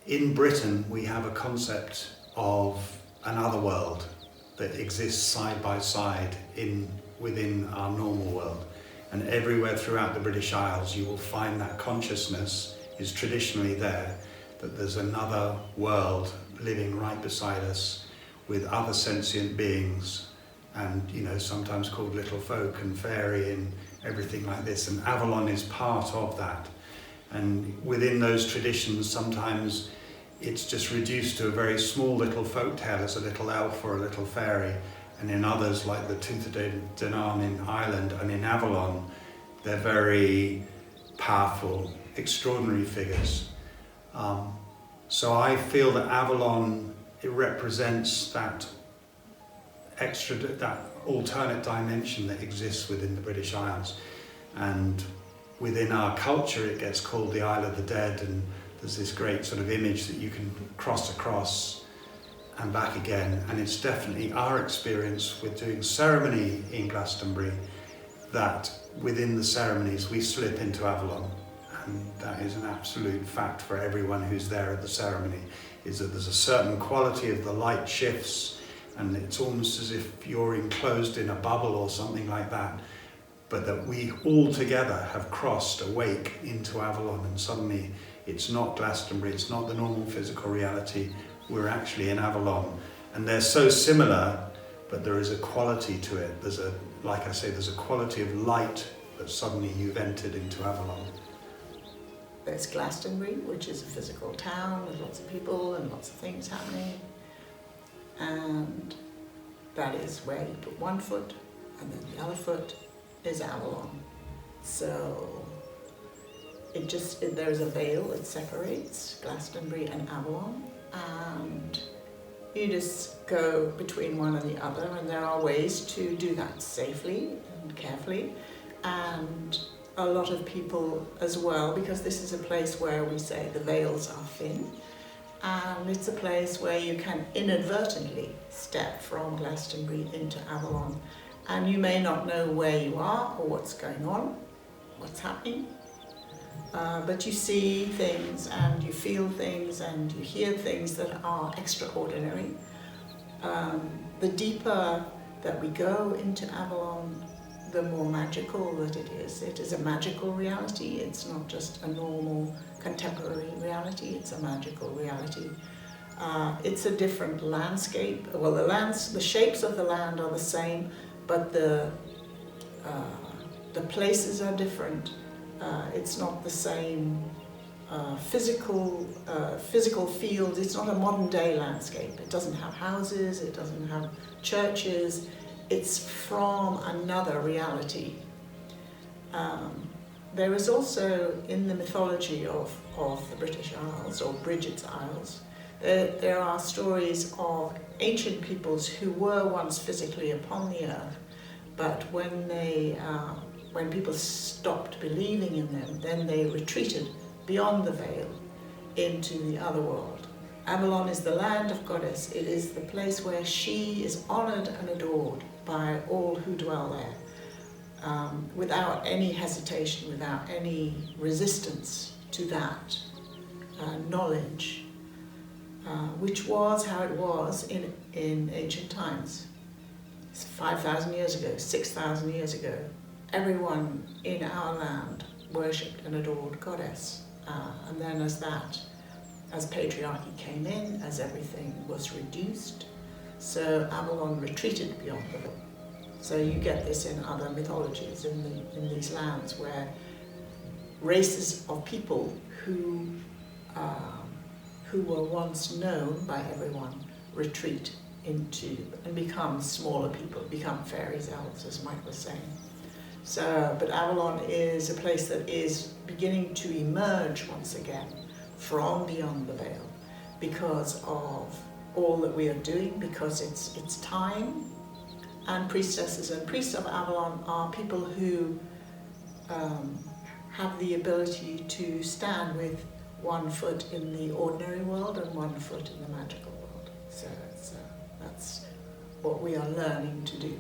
in Britain we have a concept of another world that exists side by side within our normal world. And everywhere throughout the British Isles you will find that consciousness is traditionally there, that there's another world living right beside us with other sentient beings, and sometimes called little folk and fairy and everything like this, and Avalon is part of that. And within those traditions sometimes it's just reduced to a very small little folk tale as a little elf or a little fairy, and in others like the Tuatha De Danann in Ireland and in Avalon, they're very powerful, extraordinary figures. So I feel that Avalon, it represents that alternate dimension that exists within the British Isles. And within our culture it gets called the Isle of the Dead, and there's this great sort of image that you can cross across and back again. And it's definitely our experience with doing ceremony in Glastonbury that within the ceremonies we slip into Avalon. And that is an absolute fact for everyone who's there at the ceremony, is that there's a certain quality of the light shifts, and it's almost as if you're enclosed in a bubble or something like that, but that we all together have crossed awake into Avalon, and suddenly it's not Glastonbury, it's not the normal physical reality, we're actually in Avalon. And they're so similar, but there is a quality to it. Like I say, there's a quality of light that suddenly you've entered into Avalon. There's Glastonbury, which is a physical town with lots of people and lots of things happening. And that is where you put one foot, and then the other foot is Avalon. So there's a veil that separates Glastonbury and Avalon, and you just go between one and the other, and there are ways to do that safely and carefully. And a lot of people as well, because this is a place where we say the veils are thin, and it's a place where you can inadvertently step from Glastonbury into Avalon, and you may not know where you are or what's going on, what's happening, but you see things and you feel things and you hear things that are extraordinary. The deeper that we go into Avalon, the more magical that it is. It is a magical reality. It's not just a normal contemporary reality, it's a magical reality. It's a different landscape. Well, the shapes of the land are the same, but the places are different. It's not the same physical field. It's not a modern day landscape. It doesn't have houses, it doesn't have churches. It's from another reality. There is also, in the mythology of the British Isles, or Bridget's Isles, there are stories of ancient peoples who were once physically upon the earth, but when people stopped believing in them, then they retreated beyond the veil into the other world. Avalon is the land of Goddess. It is the place where she is honored and adored by all who dwell there, without any hesitation, without any resistance to that knowledge, which was how it was in ancient times. 5,000 years ago, 6,000 years ago, everyone in our land worshipped and adored Goddess. And then as patriarchy came in, as everything was reduced, so Avalon retreated beyond the veil. So you get this in other mythologies in these lands, where races of people who were once known by everyone retreat into and become smaller people, become fairies, elves, as Mike was saying. So, but Avalon is a place that is beginning to emerge once again from beyond the veil because of all that we are doing, because it's time. And priestesses and priests of Avalon are people who have the ability to stand with one foot in the ordinary world and one foot in the magical world. So that's what we are learning to do.